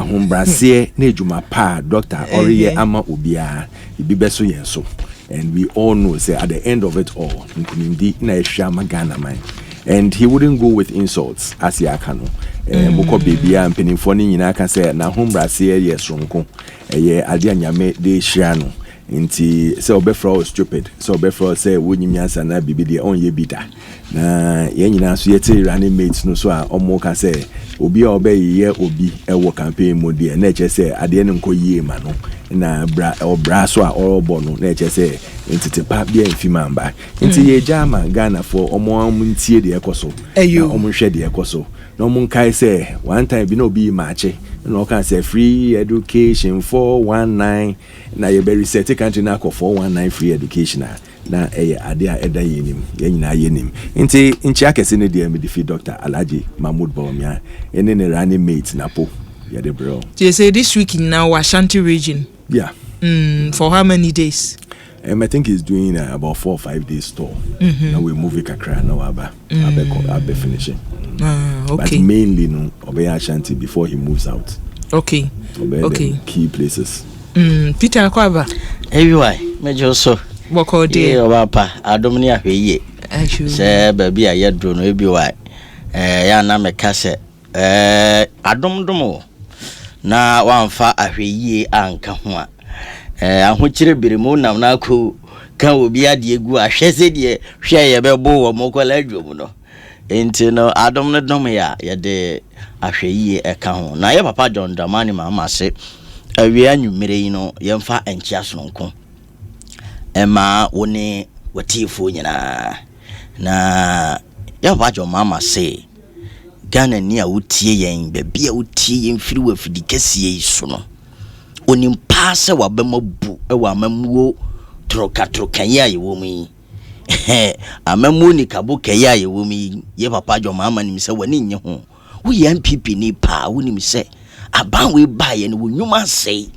hombrase ne juma pa doctor oriye ama obia ibi beso yenso. And we all know, say, at the end of it all, and he wouldn't go with insults, as Yakano. Boko baby, and penny funny in I can say, now home brasier, yes, Ronco, Adiana made de Shiano. Inti so before stupid, so before say, wouldn't you answer na bibi the only bita. Na yenina suete running mates no so or more can say, Obi obey ye obi a work campaign modi, and nature say, at the end ye mano. Na bra or braswa or bono nature say into the pap bien fimamba into ye jama Ghana for omo muntie de ekoso omo hwe de ekoso no mun kai say one time bi no be match no can say free education 419 na ye be reset country na ko 419 free education na ade a eda yenim ye nyina yenim into inchi akese ne de me defeat Dr. Alhaji Mahmood Bawumia ene ne running mate na po ya de bro. You say this week in our Ashanti region. Yeah. For how many days? I think he's doing about 4 or 5 days tour. Now we move Kakra now I'll be finishing. Okay. But mainly no Obeya Ashanti before he moves out. Okay. Okay. Key places. Peter Akwaba. Everywhere. Major so. Wako de. Papa. Adomni ahwe. Actually. Say baby ayedro no everywhere. Ya na meka se adomdomo. Na wamfa ahwe anka ho a ahokyere biremu nam na ko kan obi ade egu ahwese de hwe ye bebo wo mokola adwom no enti no adom no dom ya ye de ahwe yi eka ho na ye papa John Dramani mama se awie anwumere yi no ye mfa enkia sononko ema woni watifo nyina na ye papa John mama se Ghana ni a wotie yen bebia wotie yen firi wafidi kese yi so no onim paase wabemabu ewa amamuo troka ya yewo mi amamuo ni kabo kaya yewo mi ye papa John mama ni se wani nye ho wo ye MPP ni pa wo ni se aban we ba ye no wonwuma sei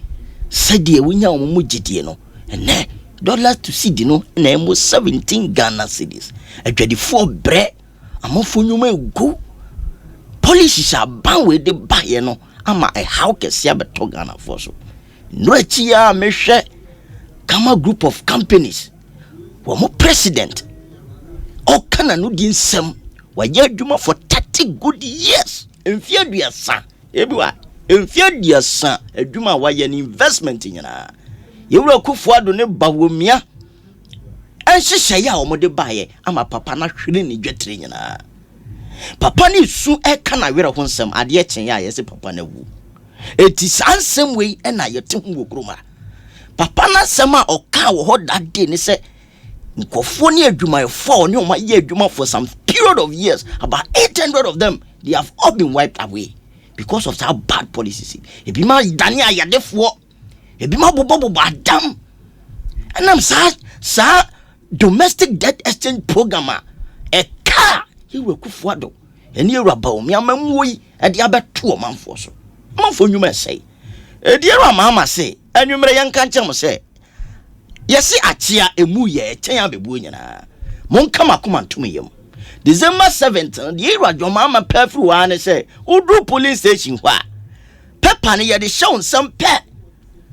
sade wonya wo mu gidie no ene dollar to cedi no na emo 17 Ghana cedis adwadifo bre amofo nwuma egu policies aban we de ba ye no ama how kese abeto Ghana for so no achia mehwe kama group of companies wo mo president o kana no di nsem wa ye adwuma for 30 good years emfia duasa ebiwa emfia duasa adwuma wa ye investment nyina ye wura kufu ado ne bawomia enhyehyɛ ya o mo de baye ama papa na hwere ni dwetre nyina papa ni su e kana wera ho nsem ade chen ya ye se papa na wu eti sansem we na ye te hu okroma papa na sema oka wo ho dade ni se nkofo ni adwuma for ni o ma ye adwuma for some period of years about 800 of them they have all been wiped away because of that bad policies ebi ma dani ayadefo ebi ma bobo adam anam sa domestic debt exchange program e ka yewe kufuado eni ewraba o mi amamuo yi e de abeto o manfo so manfo nwuma sei e de era mama sei anwumre yanka nkyem sei yesi achia emu ye chen abebuo nyina monka makoma ntom yem December 7th the era jo mama perfect one say udu police station hwa pepper ne ye de show nsem pe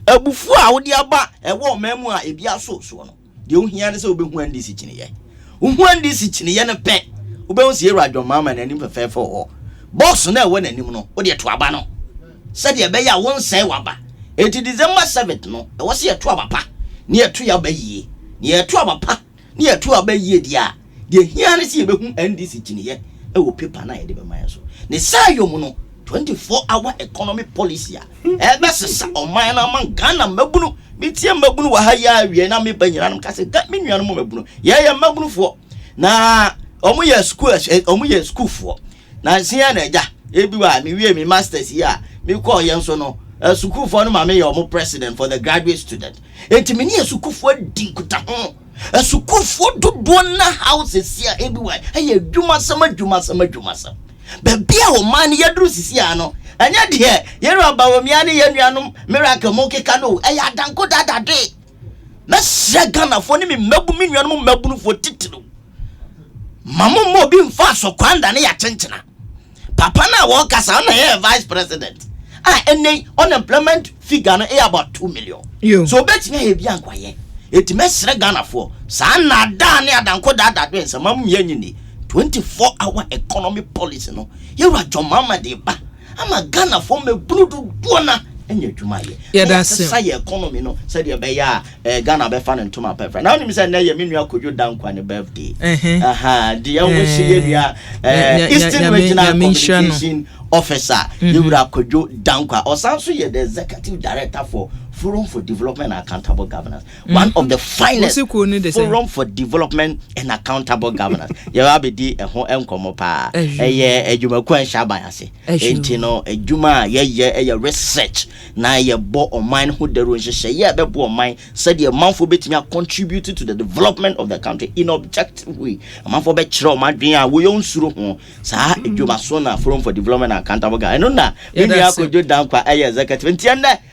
abufu a wo de aba e wo mamu a ebi aso so no de ohia ne se obehu andi si kine ye ohu andi si kine ye ne pe obehu se era jo mama na anim fefefo ho boss na e wo na anim no wo de to aba no se de be ya won sai waba eti December 7th no e wo se to aba pa ne eto ya ba yie ne eto aba pa ne eto aba yie dia de hia ne se ebehu NDC kine ye e wo paper na ye de be man so ne sayo mu no 24-hour economic policy e be sesa o man na man Ghana mabunu mitie mabunu wa ha ya awie na me banyira no kase ga me nuanu mabunu ye mabunu fo na omo ye school fo na sia na eja ebi wa me wie me masters here me call ye nso no school fo no ma me ye omo president for the graduate student enti me ne school fo dinkuta ho school fo dodo na houses here ebi wa aye adwuma sama bebia o man yedru sisi ano anya de yeru abawomia ne yenuanom miracle mo keka no eya danko dadade na shagana fo ni me mabu me nuanom mabunu fo titiro mamo mo bi mfa so kwanda ne ya chenchena papa na wo kasa na ye vice president unemployment figure no about 2 million. So bet me be ankwaye. It mesre Ghana for sana da ne adanko da we nsama mye 24-hour economy policy no. You are John Mama de ba. Ama Ghana for me brudu duona enye dwuma ye. Yeah, that's say economy no said you be ya Ghana be fan ntoma perfect. Now you say na ye menu akojo dankwa ne birthday. The young Eastern Regional Communication Officer you would akojo dankwa or also ye the executive director for Forum for Development and Accountable Governance. One of the finest Forum for Development and Accountable Governance. You have be a home encomopa. A Juma Kwan Shabayase. Entino, a Juma, ye research. Na ye bo on mine who the ruins say, yeah, the bo mine said your month for betting contributed to the development of the country in objective way. A month for bet my dream, we own Suru. Sa Juma Sona Forum for Development and Accountable Governance. I know that when you could do down kwa a executive.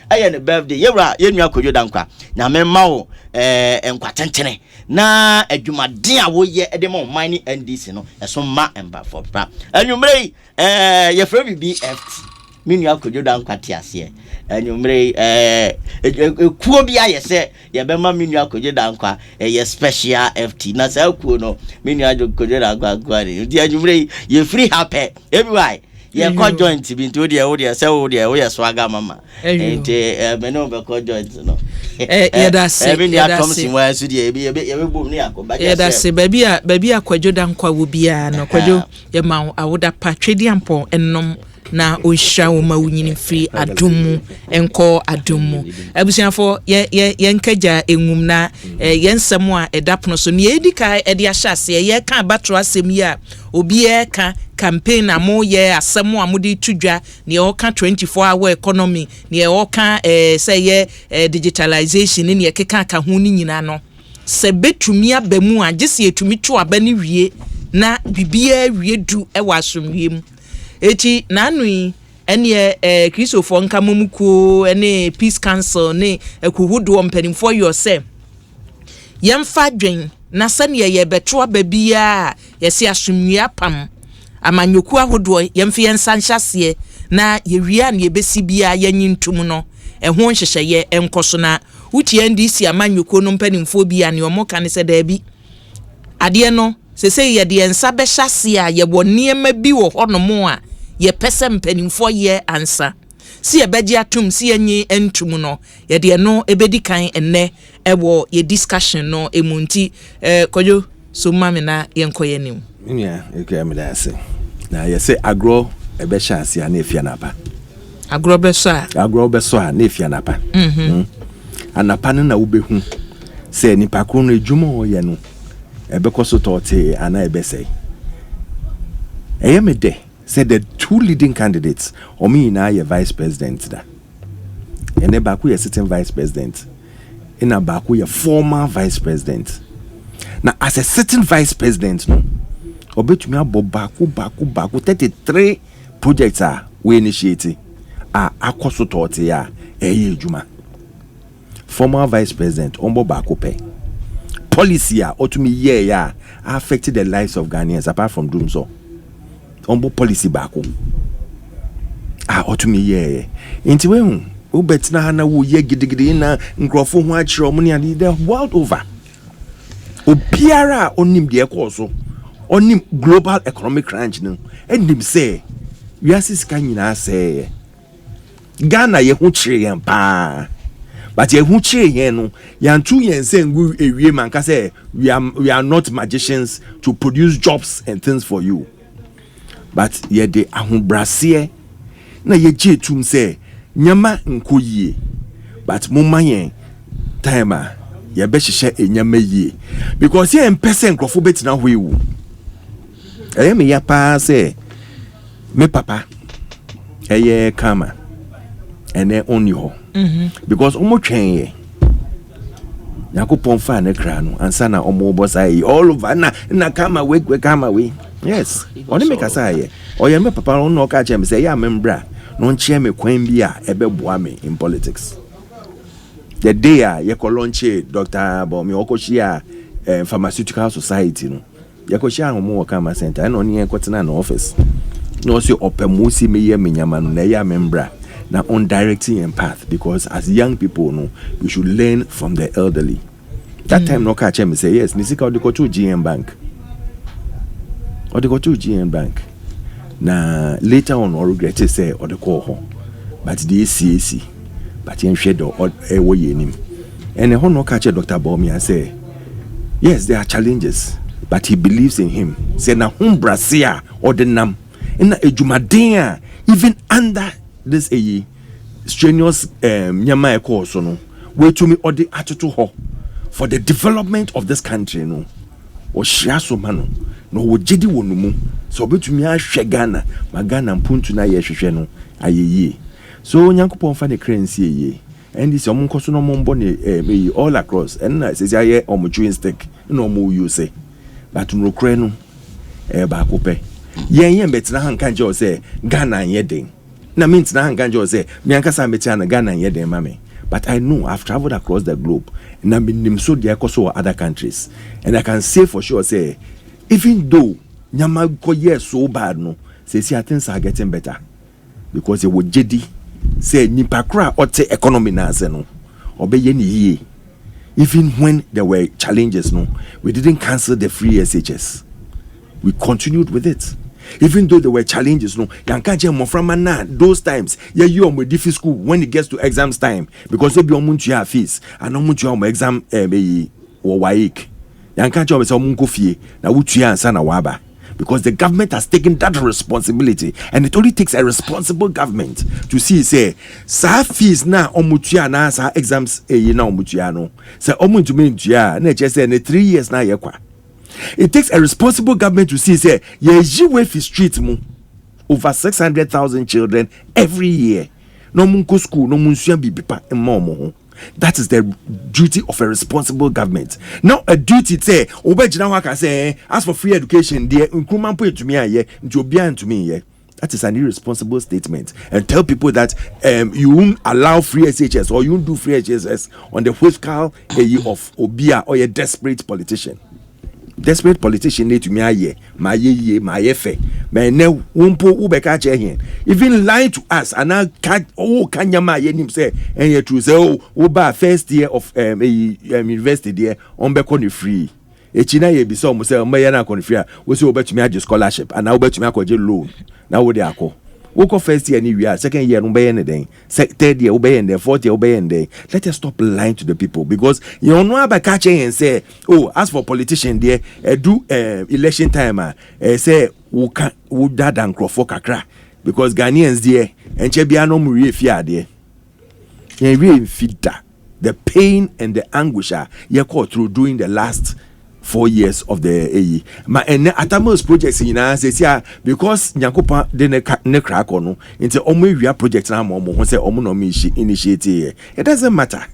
I had a birthday. Yenu akojo dankwa na memma wo enkwatentene na adwuma den a wo ye edemo mining NDC no eso ma emba for pra anwumre ye fra BFT menu akojo dankwa tiase anwumre kuo bia ye se ye bema menu akojo dankwa ye special FT na sa kuo no menu akojo dankwa gware di anwumre ye free happy everywhere ye ko joint bi nti o de say o ye swaga mama enti me no be ko joint no ye da se me ni atom si mo asu de ye be bom ni akoba ye da se baby akwadwo dankwa wo bia no kwadwo ye ma awoda pa twedi ampo ennom na ohia wo ma wunyini free adumu enko adumu abusiafo ye nkaja engum na ye nsem a edapno so ne edika ede ahyase ye ka batro asem yi a obi e ka campaign amo ye asem a mudi tudwa ne o ka 24-hour economy ne o ka say ye digitalization ne keka ka ho ni nyina no se betumi abamu a gese etumi twa aba ne wie na bibia wie du e wa asomwiem eti nanui ene Christopher nkamomuko ene Peace Council ne ekuhudo mpanimfo yose yemfa dwen na sane ye beto ababia yesi asomwia pam amanyoku ahodo yemfa yensanhyase na yewia na yebesi bia yanyintum no eho nhyehyeye enkoso na wuti NDC amanyoku no mpanimfo bia ne omoka ne sedabi ade no sese ye de ensa be hyase a ye woniema bi wo honomo a ye pese mpanimfo ye ansa si ye beji atum si enyi entum no ye de no ebedi kan enne ewo ye discussion no emunti kojo so mame na ye nkoye nim nya ekemedase na ye se agro ebe chance ya na efia napa agro beso a na efia napa anapa na ubehu se nipa kro no edwuma ye no ebe koso tote ana ebe sei eyemede said the two leading candidates omi na ye vice president da ene baku ye sitting vice president ina baku ye former vice president na as a sitting vice president no obetumi abo baku 33 projects we initiate akoso tote ya eye adwuma former vice president ombo baku pe policy otumi ye ya affected the lives of Ghanaians apart from doing so ombo policy bako otumi ye nti we hu wo betina na wo ye gidigidi na nkrofo ho akire omni ade the world over obiara onim de ekoso onim global economic crunch no endim say wiase ska nyina say Ghana ye ho kire yen pa but ye ho kire yen no yantu yen say ngu ewie manka say we are not magicians to produce jobs and things for you. But ye de ahombrase na ye jetum say nyama nkoyie but mumma yen time ye be hihye enyama yie because ye empese nkrofo betina hoewu me ya pa say me papa eye kama ene oni ho because omo twen ye yakopon fa na kra no ansa na omo bosa yi all over na kama we kama we yes oni make asay oye me papa on no ka chem say ya membra no nche me kwan bi a ebe boa me in politics the day ye ko launch Dr. Bomi okoshia pharmaceutical society no ye ko shia homo kama center na oni en kwetena na office no so opemusi me ye menyama no na ya membra now on directing and path, because as young people know, we should learn from the elderly. That time no catch me say yes, nisika or the go to GM bank. Or the go to GM bank. Na later on or regret to say or the call home. But the CAC, but in shadow or a way in him. And the no catch Dr. Bomi and say, yes, there are challenges, but he believes in him. Say na hum brasia or the nam. In a jumadea, even under this strenuous nyama course no, way to me or the attitude ho for the development of this country no. Or share so mano no wo jedi wonumu so betumi ahwe Ghana magana mpuntu na ye hwehwe no ayeye so nyankopon fa the currency ye and this omunkoso no mombo ne all across and na say aye omuchwin stick no mo use but no kre no ba kope yen betina hanka nje o say Ghana yeden na me ntina hanka nje o say me ankasa metia na Ghana yeden mame. But I know I've traveled across the globe and I've been so there also other countries. And I can say for sure, say, even though Nyama go so bad, no, say things are getting better. Because it would jedi say Nipakra or say economy na no. Obey ye. Even when there were challenges, no, we didn't cancel the free SHS. We continued with it. Even though there were challenges, no, those times, you on with school when it gets to exams time, because they be on your fees and no much your exam or waik. Yanka is on fee now and waba. Because the government has taken that responsibility, and it only takes a responsible government to see say sa fees na omutua na sa exams na omutua no. Say omuntu me ntua na che say 3 years na yekwa. It takes a responsible government to see say ye way fi street mu over 600,000 children every year. No munko school, no munsua bibipa mo. That is the duty of a responsible government. Now a duty say obejina wa ka say as for free education there nkruma mpo etumi aye nti obia ntumi ye. That is an irresponsible statement, and tell people that you won't allow free SHS or you won't do free SHS on the fiscal of obia or a desperate politician. Desperate politician need to me aye my fe my ne wumpo ubeka che even lying to us and now kanyama ye nim say and you true say uba first year of university there on be free echina ye bi so mo say mo ye na kon free we say obetumi age scholarship and now obetumi akoje loan na wo de akọ woko first year ni we second year no be yen den third year we yen den fourth year we yen den. Let us stop lying to the people, because you know about catching and say oh as for politician there do election time say wo dad and crofo kakra, because Ghanaians there enche bia no mu wie fia there yen wie fida the pain and the anguish ye call through during the last 4 years of the AE. Ma ene Atamos projects in say because Nyakopa de ne crack on into omo project na mo say omo no me initiate. It doesn't matter.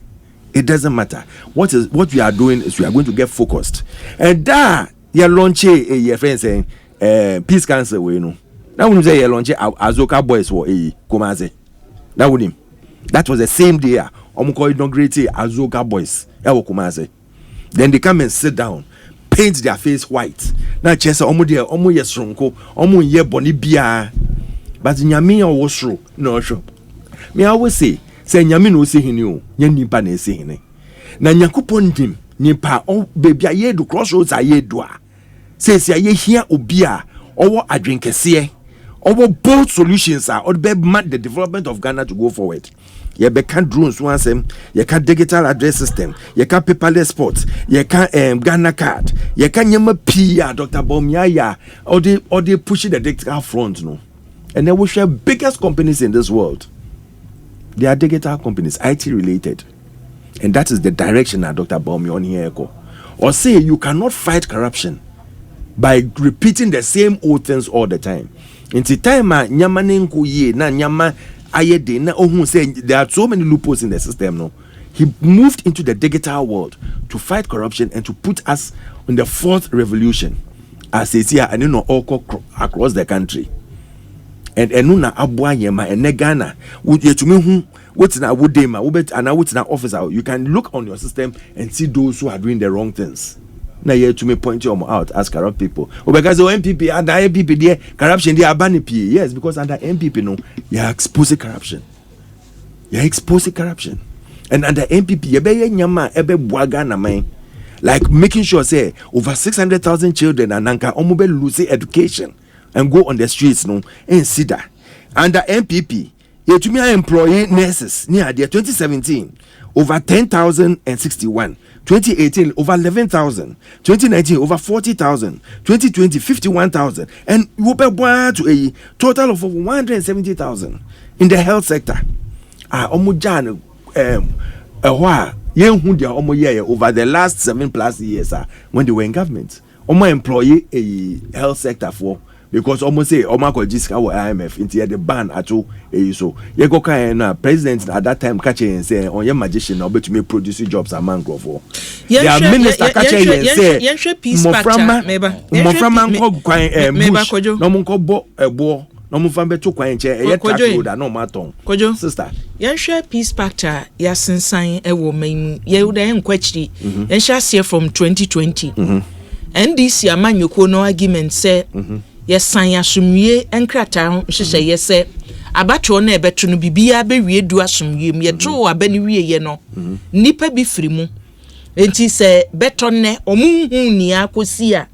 It doesn't matter. What we are doing is we are going to get focused. And that you launch a friend saying peace council we no. Now when you say you launch Azoka boys for AE Kumase. That with him. That was the same day omo ko inaugurate Azoka boys e wo Kumase. Then they come and sit down, paint their face white. Now chesa omo de omo yesronko, omo ye boni bia. But nyame o wosro no sho. Me always say nyame no se hini o, nya nipa na se hini. Na Nyankopon dim nipa o baby aye do crossroads aye do a. Say aye hia obi a owo adwenkese, owo bold solutions are or be mad the development of Ghana to go forward. You can drones once you can digital address system, you can paperless sports, you can Ghana card, you can yama Pia Dr. Bomyaya or they pushing the digital front no. And they will share biggest companies in this world. They are digital companies, IT related. And that is the direction that Dr. Bomyaya on here echo. Or say you cannot fight corruption by repeating the same old things all the time. In the time nyama nenko ye na nyama ayede na ohun say there are so many loopholes in the system no. He moved into the digital world to fight corruption and to put us in the fourth revolution as is here and all across the country. And enuna abwa yema and Ghana would you to me who what's na would dem and what's na officer, you can look on your system and see those who are doing the wrong things. Now you to me point you out as corrupt people. Oh, because the MPP under MPP there corruption there abani P. Yes, because under MPP no you are exposing corruption. You're exposing corruption. And under MPP, you be nyama ebe buaga na man. Like making sure say over 600,000 children and nanka omobe lose education and go on the streets no and see that. Under MPP, you to me employee nurses near the 2017 over 10,061, 2018 over 11,000, 2019 over 40,000, 2020 51,000, and you be to a total of over 170,000 in the health sector. Omujan over the last 7+ years when they were in government. Omo employee a health sector for because almost say Oma Jiska or IMF into the ban at all. So you go president at that time catching and say on your magician or bet to me produce jobs among for. Yeah, minister catching and say Moframa no munko bo ebo. No mufambe to kwanche e track no maton kojo sister yan share peace factor ya sensan e wo man ye wo den kwachiri yan share from 2020 NDC amanyoko no argument say yes san asumwie enkrata ho hyehyɛ ye say abato no ebeto no bibia be wie du asumwie ye to abani wie ye no nipa bi firi mu enti say beto ne omunhu ni akosi a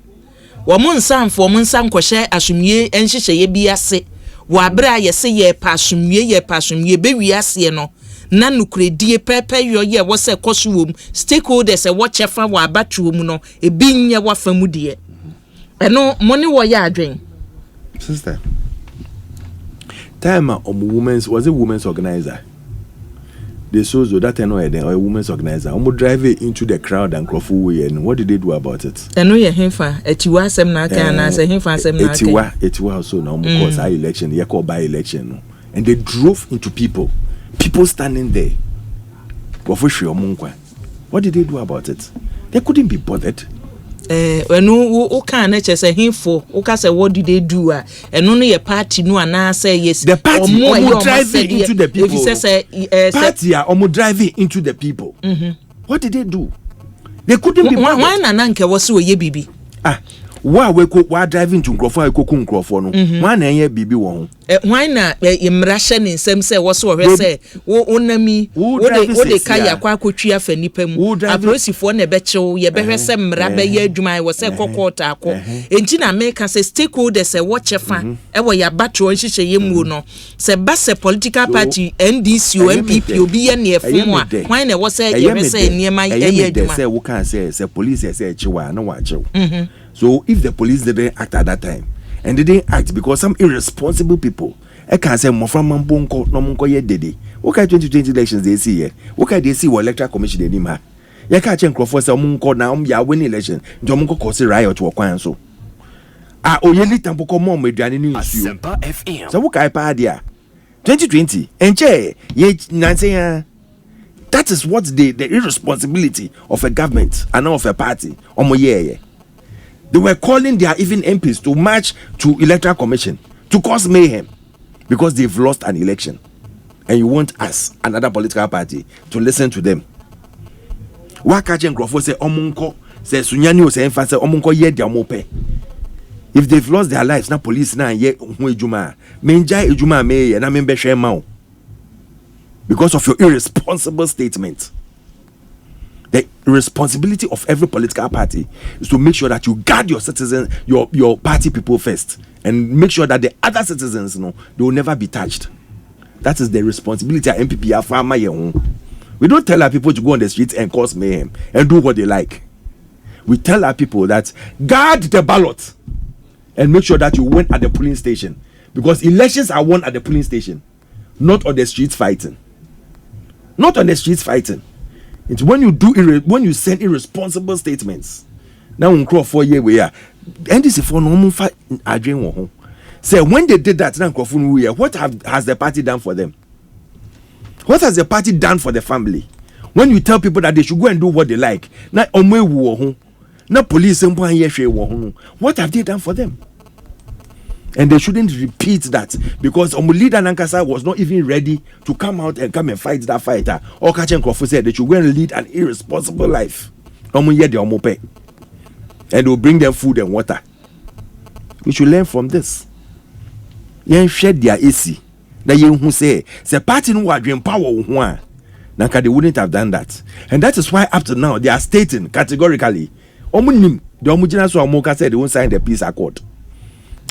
womun nsan kwɔhyɛ asumwie enhyehyɛ ye bi ase wo abra ye se ye pa asumwie be wi ase no na nukuredie pepe yo ye wo se kɔso wom stakeholders e wo chefa wo abatuo mu no ebi nye wa famu de eno money wo ya adwen sister time women's was a women's organizer. They saw that or a women's organizer. Drive it into the crowd and Crawford. And what did they do about it? I know you're him for Etiwa Semnaka and I say him for Semnaka. Etiwa so now because our election, you call by election. And they drove into people standing there. What did they do about it? They couldn't be bothered. No, can say him for say what did they do? And only a party no and say yes. The party almost driving into the people. Party almost driving into the people. What did they do? They couldn't be bothered. Why nanke was so ye bibi? Why driving to Crawford no? Why na ye bibi won? Why na imration in some say was so say wo onami wo de kaya kwa kotwia fa nipa mu abrosifo na bechew ye behwe se mra be ye adwuma wo se kokota akọ enti na make say stakeholders e wo chefa e wo ya batro nhihye ye mu no se base political party NDC o MPP obi ye na efomu a why na wo se ye se niema ye adwuma say wo kan say police say echiwa na wa chew. So if the police didn't act at that time, and they didn't act because some irresponsible people, I can't say more from Mambonko, no Monko ye dede. What kind of 2020 elections they see here? What kind they see what electoral commission they name? You can't change Crawford say Monko now ya win election. Jomonko cause a riot to a kwan so. Oyeli tampoko mom with Danny News. Asempa FM. So what kind of idea? 2020 and che ye Nancy. That is what the irresponsibility of a government and not of a party. Yeah. They were calling their even MPs to march to electoral commission to cause mayhem because they've lost an election. And you want us, another political party, to listen to them. Wakachen Crawford say Omunko, say Sunyani say emphasis Omunko ye dia mope. If they've lost their lives, now police na ye ejuma. Menja ejuma me na membe shema. Because of your irresponsible statement. The responsibility of every political party is to make sure that you guard your citizens, your party people first, and make sure that the other citizens, they will never be touched. That is the responsibility of MPP. We don't tell our people to go on the streets and cause mayhem and do what they like. We tell our people that guard the ballot and make sure that you win at the polling station, because elections are won at the polling station, not on the streets fighting. Not on the streets fighting. It's when you when you send irresponsible statements. Now on Crawford year we are. NDC for no fight adwen. Say when they did that now Crawford we are. What has the party done for them? What has the party done for the family? When you tell people that they should go and do what they like, now now police what have they done for them? And they shouldn't repeat that, because leader Nankasa was not even ready to come out and come and fight that fighter. Or Kachen Crawford said they should go and lead an irresponsible life. And they'll bring them food and water. We should learn from this. Yen shed their AC. that you who say party no adwen power ho Nanka they wouldn't have done that. And that is why up to now they are stating categorically omunim the omugina so omoka said they won't sign the peace accord.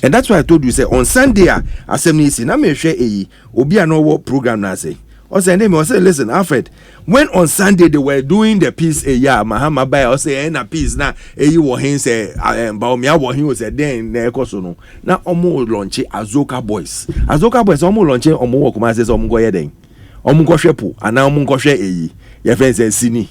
And that's why I told you say on Sunday assembly say na me hwe obi ano program na say or say name or say listen Alfred, when on Sunday they were doing the peace Mahama by or say na peace na wo hin say baomia wo hin was then na ekoso no na omo launch Azoka boys omo launch omo wo kuma say omo go ye den omo go hwepo ana omo go hwe your friends say sini.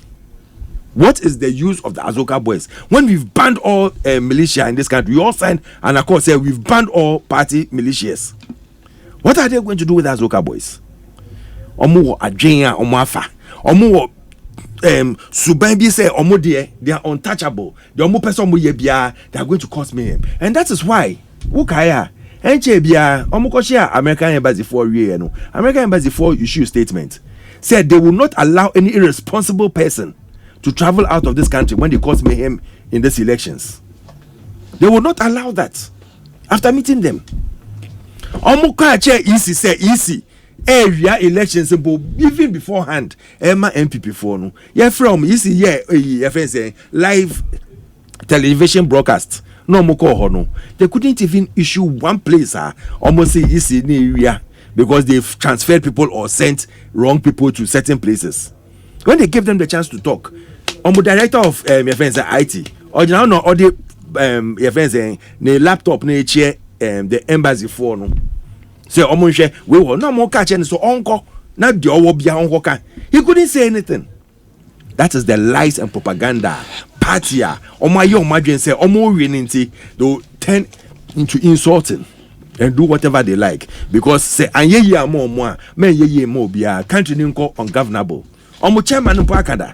What is the use of the Azoka boys when we've banned all militia in this country? We all signed an accord say we've banned all party militias. What are they going to do with the Azoka boys? Omo adwenya omo afa omo suban say omo they are untouchable. The omo person omo ye bia they are going to cause mayhem. And that is why ukaya enche bia omo ko share American embassy for we no. American embassy for issue statement said they will not allow any irresponsible person to travel out of this country when they cause mayhem in these elections. They will not allow that. After meeting them, omo ka che easy say easy area elections even beforehand Emma MPP for no yeah from easy say live television broadcast no mo call ho no they couldn't even issue one place almost say easy in area because they've transferred people or sent wrong people to certain places. When they gave them the chance to talk, director of your friends IT or now no or the your friends the laptop na chair the embassy for no say omonhwe we will no more catch and so onko na de owo bia onko kan. He couldn't say anything. That is the lies and propaganda party omaye omadwen say omo winning they turn into insulting and do whatever they like because say anyeye amo a me yeye mo bia country nko ungovernable. Omo chairman no pakada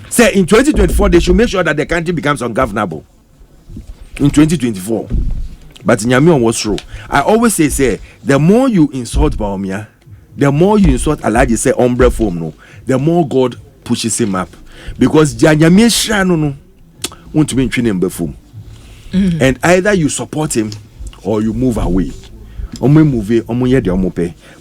say in 2024 they should make sure that the country becomes ungovernable in 2024. But Nyamion was true. I always say the more you insult Baumia, the more you insult Alaji say ombre form no, the more God pushes him up. Because Nyamion Shano no want to be training before. And either you support him or you move away.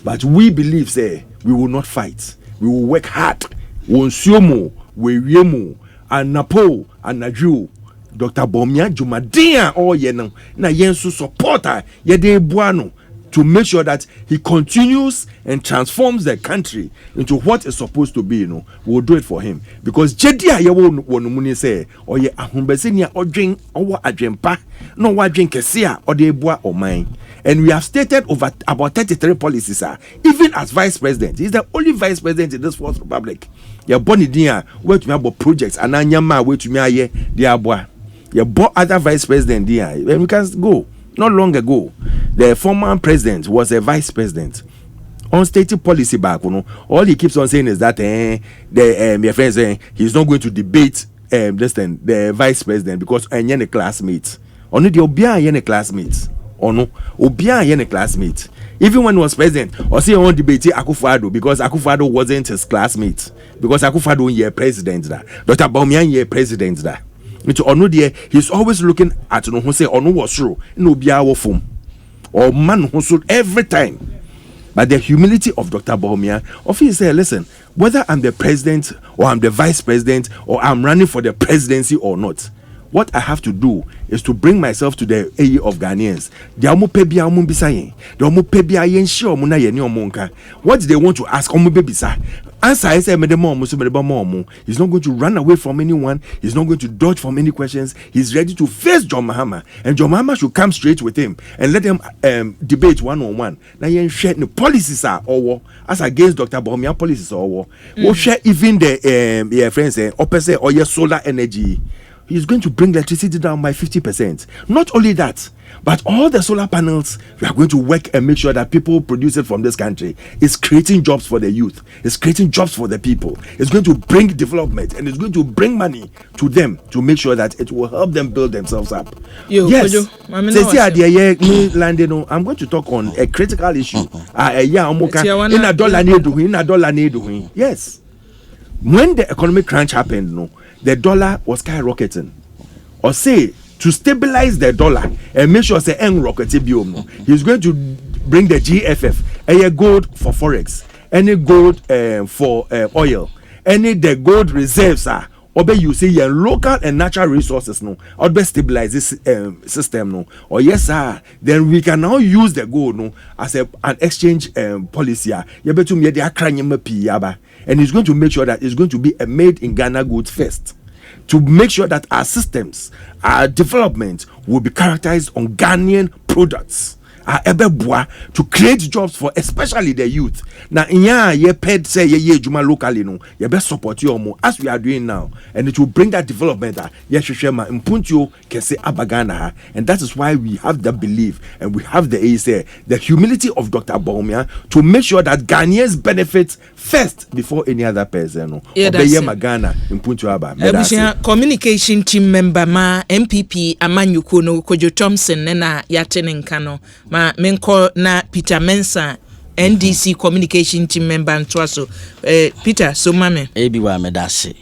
But we believe say we will not fight. We will work hard. Wonsiomo, Weriemo, and Napo, and Naju. Dr. Bomia Jumadia or Yenam na Yensu supporter Yede Buano to make sure that he continues and transforms the country into what it's supposed to be, we'll do it for him. Because Jedia Yawon say, or ye Ahumbesinia or drink or adrempa, no what drink Kesia or de bois or mine. And we have stated over about 33 policies, even as vice president. He's the only vice president in this Fourth Republic. Your bonny dear, where to me about projects and Anyama, where to me aye, dear boy. You bought other vice president there. And we can go. Not long ago, the former president was a vice president. On stated policy back, all he keeps on saying is that your friend saying he's not going to debate the vice president because any classmates. Only the Obia any classmates. Or no, Obia any classmates. Even when he was president, or say on debate Akufo-Addo because Akufo-Addo wasn't his classmate. Because Akufo-Addo ye president da. Dr. Bawumia ye president da. He's always looking at who say no was true no be our form or man who should every time. But the humility of Dr. Bawumia of he say listen, whether I'm the president or I'm the vice president or I'm running for the presidency or not, what I have to do is to bring myself to the AE of Ghanaians. What do they want to ask? Answer is he's not going to run away from anyone. He's not going to dodge from any questions. He's ready to face John Mahama, and John Mahama should come straight with him and let them debate one-on-one. Now you share the policies are over as against Dr. Bawumia policies are over. We'll share even the friends opposite or your solar energy. He's going to bring electricity down by 50%. Not only that, but all the solar panels, we are going to work and make sure that people produce it from this country. It's creating jobs for the youth. It's creating jobs for the people. It's going to bring development and it's going to bring money to them to make sure that it will help them build themselves up. Yes. I'm going to talk on a critical issue. Yes. When the economic crunch happened, the dollar was skyrocketing. Or say, to stabilize the dollar and make sure say rocket he's going to bring the GFF gold for forex, any gold for oil, any the gold reserves are. Or you say your local and natural resources no, or best stabilize this system no, or yes sir, then we can now use the gold no as an exchange policy. You better me the yaba, and it's going to make sure that it's going to be a made in Ghana goods first, to make sure that our systems, our development will be characterized on Ghanaian products. To create jobs for especially the youth. Now, ye paid say ye juma locally no, ye best support you more as we are doing now, and it will bring that development. Yes, shema impuntu kese abagana, and that is why we have the belief and we have the humility of Dr. Baumia to make sure that Ghanaians benefit first before any other person. No, magana impuntu aba. Communication team member ma MPP Amanyuko no Kojo Thompson nena yatenenkano. Ma menko na Peter Mensa NDC communication team member ntwaso Peter so mame ebi wa medase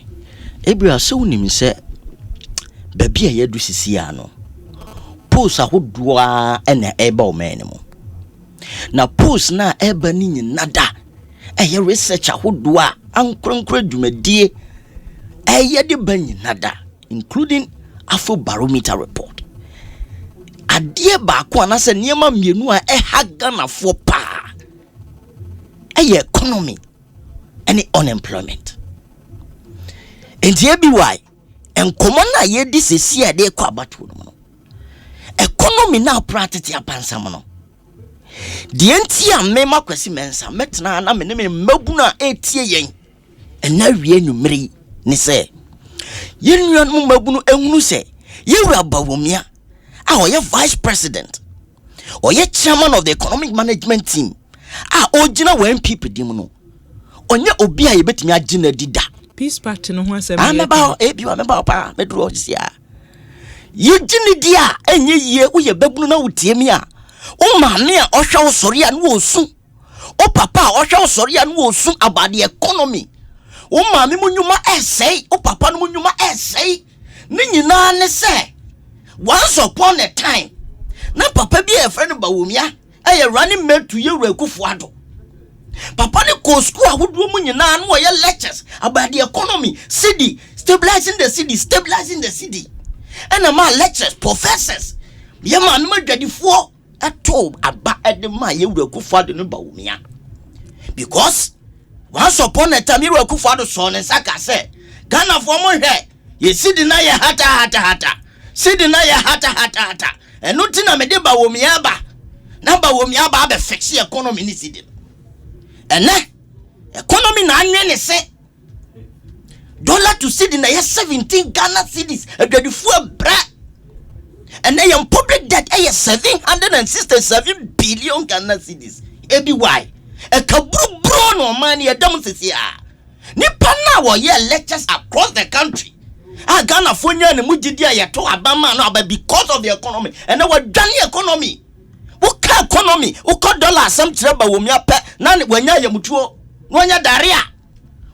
ebi wa so nim se baby a yedu sisi ano post ahodoa ena eba o menemo na post na eba ni nyinada eye research ahodoa ankronkro dwumadie eye de ba nyinada including Afro Barometer report. Adie baako anase niema mienu a Ghana for pa economy any unemployment enti ebi why enkomo na ye di sesi a de kwa abatu no economy na practice apansam no de enti a mema kwasi mensa metena na me ne mabu na etie yen ena wie nwumre ni se yennuan mu mabu no ehunu se yewura bawomia oye vice president oye chairman of the economic management team ojina wa MPP dim no onye obi a yebetimi agina dida peace party no ho asem ameba ebi wa meba pa medro sia ye gini dia enye yie wo ye babunu na wotiemi a o maame a ohwe osori a no osu o papa a ohwe osori a no osu about the economy o maame munyuma essay o papa no munyuma essay ni nyina ne se once upon a time, na papa bi a friend Bawumia, running mate to you Kufuado. Papa ne ko school ahodo mu nyina no ye lectures about the economy, city, stabilizing the city. And a man lectures, professors. Ye man ma dwadifo ato aba ede ma ye Kufuado no Bawumia. Because once upon a time you Kufuado son and saka say, Ghana for mo he, ye city na ye hata. Sidi na ya hata eno ti na mede ba wo miaba na ba wo miaba be fix economy ni sidi ene economy na anwe ne se dollar to sidi na ya 17 Ghana cedis adwadufu abra ene ya public debt 767 billion Ghana cedis ebi why e kaburu bro no man ya dam sisi a ni pana wo ye lectures across the country. Ghana fonya ne mujidi a yeto abama no aba because of the economy and now dwane economy woka economy woko dollar asem tireba wo mia pe na wanya yamutuo wanya daria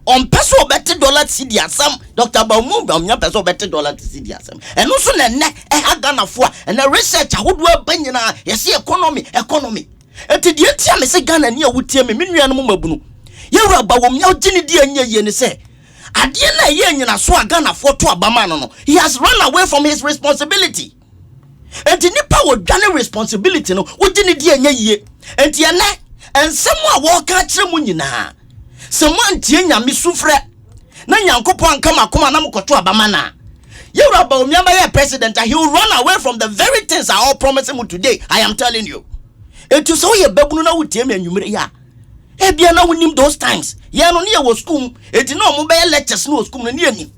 on peso beti dollar cedi asem Dr. Baumia wanya peso beti dollar cedi asem eno so ne Ghana fo and research ahodo abanyina yesi economy enti die tia me se Ghana ni a wotie me nuanu mo mabunu yewura Baumia ogini die anya ye ne se adie na ye nyina so Ghana for to abama no he has run away from his responsibility enti nipa wo dwane responsibility no wogini die anya ye enti ene ensem a wo ka kire mu nyina semu antie nyame sufre na nyankopon anka makoma na mkoto abama na yewura Baumia ba ye president he will run away from the very things I all promising him today. I am telling you enti so ye babunu na wotie me anwumre ya ebia na wonim those times ye no ne ye was school enti na omo be lectures no school no ne ani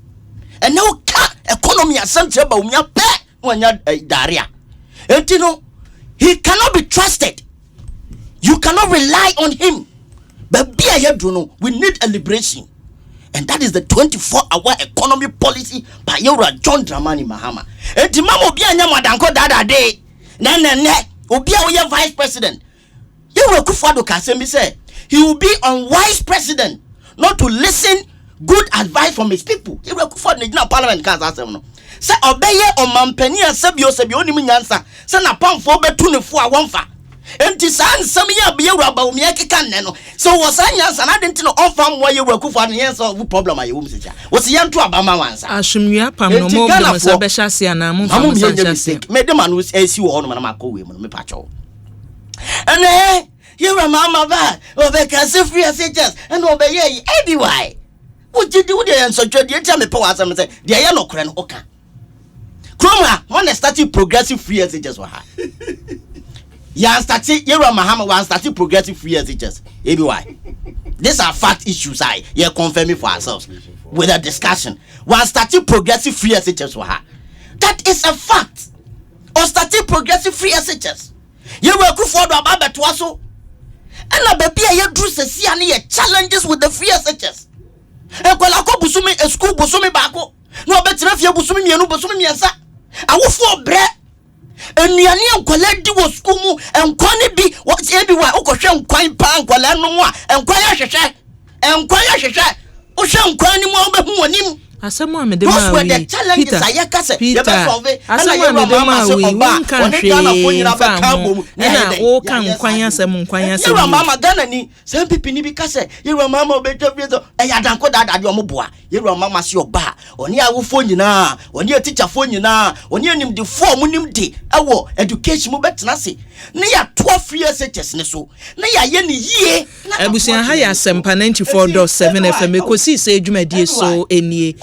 and now economy asem tire Baumia pe wanya daria enti no he cannot be trusted. You cannot rely on him. But be a no, we need a liberation, and that is the 24-hour economy policy by Yora John Dramani Mahama. Enti mamo bi anya madanko dada day ne obi a we vice president Yora Kufuado Kasemi say he will be unwise president not to listen good advice from his people. Yora Kufuado na parliament kan asem no say obeye o mampani asebio onim nyansa say na pamfo betu ne fo a wonfa enti san sam ya be yewura ba omi akeka nne no so was anya san adenti no offa mo yewura kufa no yen so problem aye wo mseja was ye nto abama wansa asumua pam no mo do msa be hyase ana mo fam hyase me de manu esi wo no na makowe mu no me pacho ene yewura mama ba obeka se free SHS ene obeye edi why ujidi wo de enso twede etia me pe wasam se de ye no kore no oka Kroma, when they started progressive free SHS were ha. Ya started Yera Mahama one started progressive free SHS. ABY. These are fact issues I you confirming for ourselves with a discussion. One started progressive free SHS were ha. That is a fact. Or started progressive free SHS. You were good for the Ababa Twaso. And a baby a drew se challenges with the free SHS. And Kolako Busumi a school Busumi Bako. No better if you Busumi Yanu Busumi Yasa. I will for bread. And Niani collect the school and Connie be what's everywhere. Okoshan quine pan, Qualano, and Quaya and Quaya Ocean Quani Mom. Asama me de ma we the challenges ayakase ye be solve asama me de ma we won kan hwe na o kan kwan asem kwan asem ye mama Ghana ni sem pipi ni bi kase ye mama obetwa eyadanko dada de omoboa ye mama se oba oni awofo nyina oni teacher fo nyina oni anim de form nim de ewo education mu betena se ne ya to free SHS ne so ne ya ye ne yie abusian ha ya asempa 94.7 FM Ekosiisen adwumadie so enie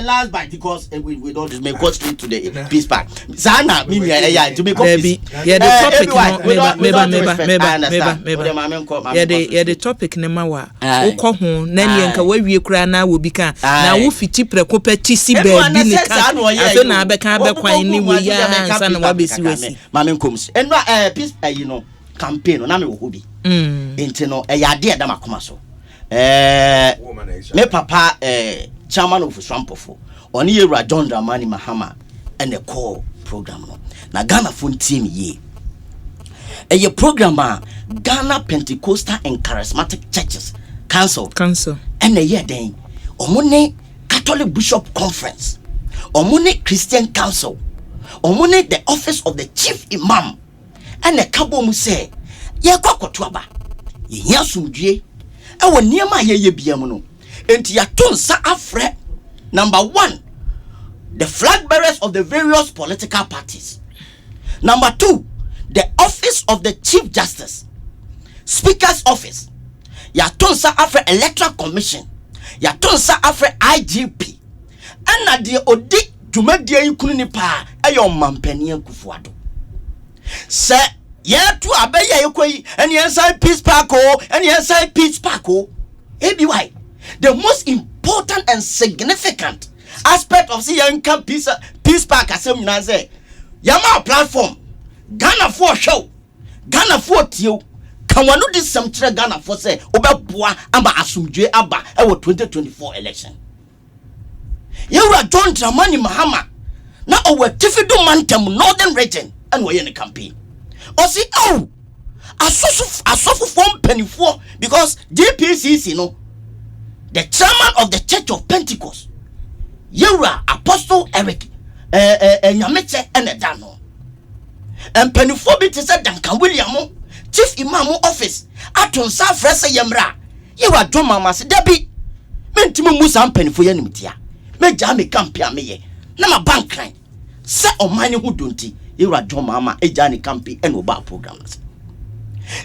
last bite because we don't just make go straight to the peace park sana me ya to make baby yeah the topic yeah the topic ne ma wa ukọ ho na ne nka wawie kura na wo bi kan na wo fiti preko peti si ba bi ne kan afi na abeka abekwan ni we ya ansa na wa besi wasi mame koms eno peace you know campaign na me wo bi enti no ya de da makoma so me papa chairman of Swampofo oni yewura John Dramani Mahama and the core program no na Ghana phone team ye a program Ghana Pentecostal and Charismatic Churches Council and a year then omone Catholic Bishop Conference omone Christian Council omone the office of the Chief Imam and the kabo mu say ye kwakoto aba ye hia sumdue ewo niema ye biam no enti ya tonsa afre number 1 the flag bearers of the various political parties, number 2 the office of the Chief Justice, Speaker's office, ya tonsa afre Electoral Commission, ya tonsa afre IGP ana de odi dwumadie ikunu ni pa eyo mampani akufuado se ye tu abeye yekoyi ene inside peace park ene inside peace park ABY the most important and significant aspect of see yanka peace park asem na say yama platform Ghana for show Ghana for tio kan wanu di samtre Ghana for say obeboa amba asumdwe aba e wo 2024 election yewura John Dramani Mahama na owe tifido mantem northern region and we in the campaign o see asofu form penifo because JPCC no the chairman of the Church of Pentecost yewura Apostle Eric Nyameche enedano and penifo bi te say Duncan William Chief Imam office atonsa frese yemra yewura John Mama se dabi mentimo musa penifo yanimtia meja me campaign meye na ma bankran se omani hu donti yewura John Mama eja ne campaign eno ba programs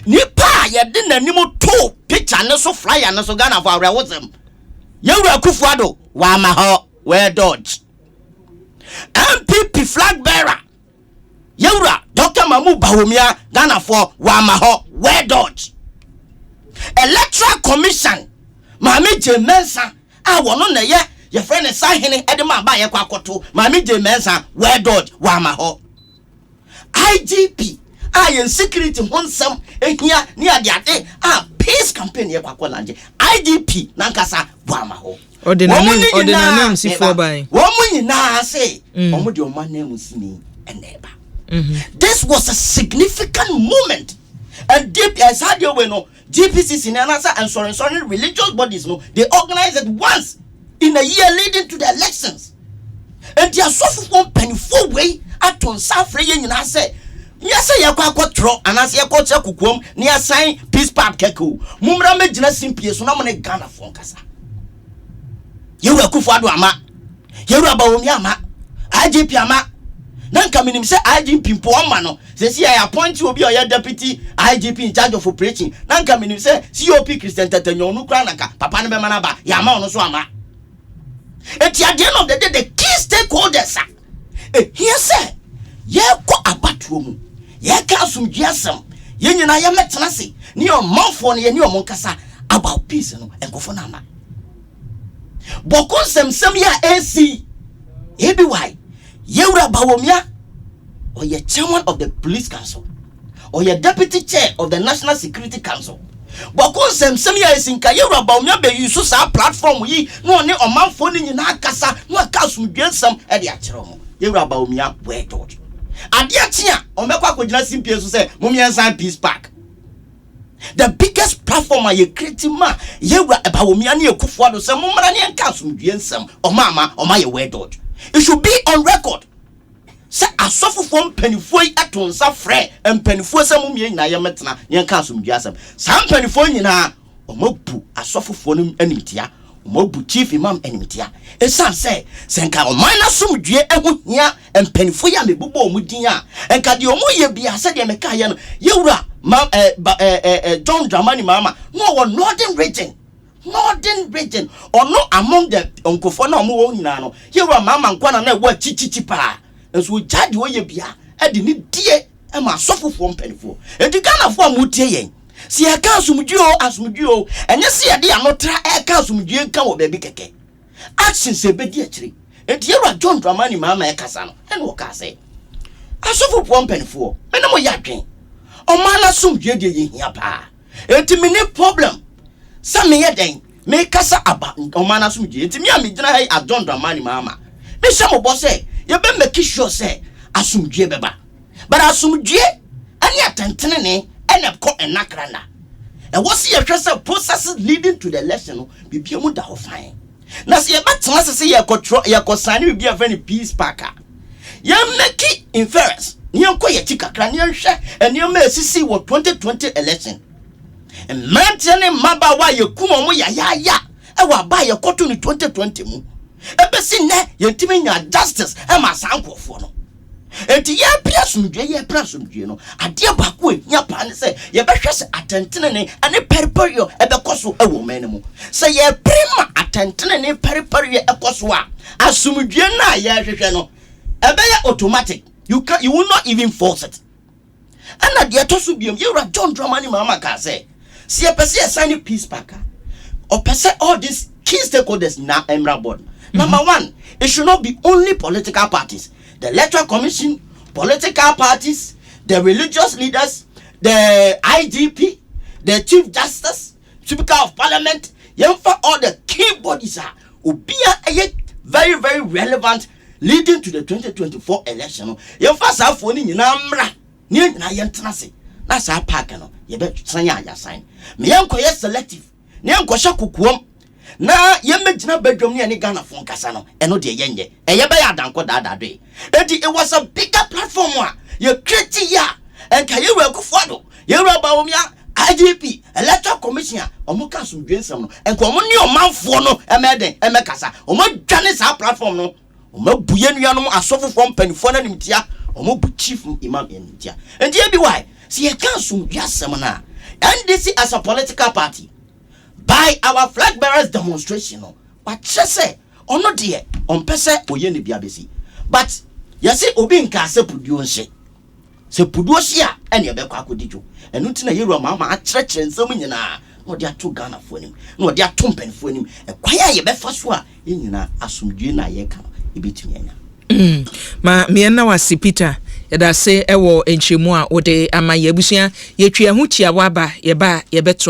nipa ye de nanimo to picture ne so flyer ne so Ghana for awresem yewura Kufuado wa ma ho we dodge MPP flag bearer yewura Dr. Mamu Bawumia Ghana for wa ma ho we dodge Electoral Commission Mami Jemensa a wono na ye your friend is saying Edema ba ye kwakoto Mami Jemensa we dodge wa ma ho IGP I security honsam ehia ni ade peace campaign ye kwakola nje IGP nankasa wa ma ho ordinary si for by womu na say omo de omanam sini eneba this was a significant moment and deep as had you no GPCC and sorry religious bodies no they organized it once in a year leading to the elections and they are so from penny 4 way aton safre yen na say Yes, I quite tro, and as I got a kukum, near sign, peace part keko. Mumra Majina Simpies, so no money Ghana Foncasa. You were Kufadu Ama, you were Baumyama, IGP Ama. Nanka minim say IGP po mano. Say see I appoint you be your deputy IGP in charge of operating. Nanka minim say COP Christian Tatanyo no kra naka. Papa no be manaba. Ya ma ono so ama. At the end of the day, the key stakeholders here say ye ko abatuo mu. Ye ka asumdwasem. Ye nyina ye metena se. Ni o manfo ne ye ni o monkasa about peace no enkofo na ama. Bokon sem ya AC. Ebi why? Yewra Bawomia or your chairman of the police council or your deputy chair of the National Security Council. But sem ya isinka Yewra Bawomia be use sa platform yi no ne omanfo ni nyina akasa no akaso dwensam e de akere mo. Yewra Bawomia we dodge. Adia tia o mekwa akogina simpie so say momiensan peace park. The biggest platform are you creating ma Yewra Bawomia ne ekufo ado say momra ne akaso dwensam o mama o ma ye we dodge. It should be on record. Say a suffer from pennyfoy at on safre and pennyfoy some me na yametna yan casum jasam. Some pennyfoy na or mobu a suffer for him enmitia, mobu chief imam enmitia. A son say, Senka or minus some dear here and pennyfoy me bubo mudia and cadiomo be a said Yamekayan, Yura, John Dramani Mama, no one northern region or no among the uncle for no more nano. Here are mamma and Kwana na what chichipa. And so judge where you be. I didn't dear and my suffer from pennyful. And you can't afford mutier. See a castle duo as mudio, and you see a dear not try a castle mudio cow baby cake. Action say bediatry. And here are John Dramani Mama Casano, and what I say. I suffer from pennyful, and I'm a yapping. Oh, man, I assume you did here, pa. It's a mini problem. Some me then make us about Omana Sumji. It's me, I'm dry. I don't money, mamma. Miss Samo boss say, you better make sure say, assume Jebeba. But assume J and yet Tantene and a court and Nakrana. And what's your processes leading to the lesson? Be Muda of fine. Now, see about to say your control, your consign will be a very peace packer. You make it inference. You quite chica cranial share and you may see what 2020 election. And maintain maba why you come on ya. I will buy your cotton in 2020 mu. Ebe si ne ye timi nya justice e ma sanko fo no. Enti ye prasum dwe no. Ade ba ko nya pa ne se ye be hwese atentene ne ane periperio ebe koso e wo man mu. Se ye prima atentene ne periperio e koso a asumdwe na ye hwehwe no. Ebe ye automatic. You will not even force it. And at the atosu biom you are John Dramani Mama ka say see a person sign peace packer or person all these key stakeholders na Emra board. Number one, it should not be only political parties. The electoral commission, political parties, the religious leaders, the IGP, the chief justice, speaker of parliament, for all the key bodies are very, very relevant leading to the 2024 election. For phone in Amra, near Nayantanasi. That's our pack, no. You bet Sanya sign. Me uncle yes selective. Nyanko Shakukum. Na ye medina bedroom ni Ghana phone kasano. Eno de yenye. Yebe ya danko that day. It was a bigger platform. You create ya. And can you work for you Baumia, IGP, electoral commissioner, Omuka some Vincent, and Communio Manfono, Emede, Emekasa, Omo Janis our platform no. Omo Buyaniano, a suffer from Penfona Nitia, Omo chief imam in Nitia. And here be why. See a council just seminar. NDC as a political party. By our flag bearers demonstration. But just say, or not dear, on Pesa or Yeni Biabisi. But you see, Obin Casa produce. Se Pudosia and your Becquaco did you. And Nutina Hero Mamma at church and so many na. No, they are 2 Ghana for him. No, they are 2 pen for him. And quite a befaswa in Yana, assume Jena Yeka, Ibitiana. Ma miena wasi Peter yada se ewo enchemu a ode ama yebusua yetwa hu tia waba yeba yebeto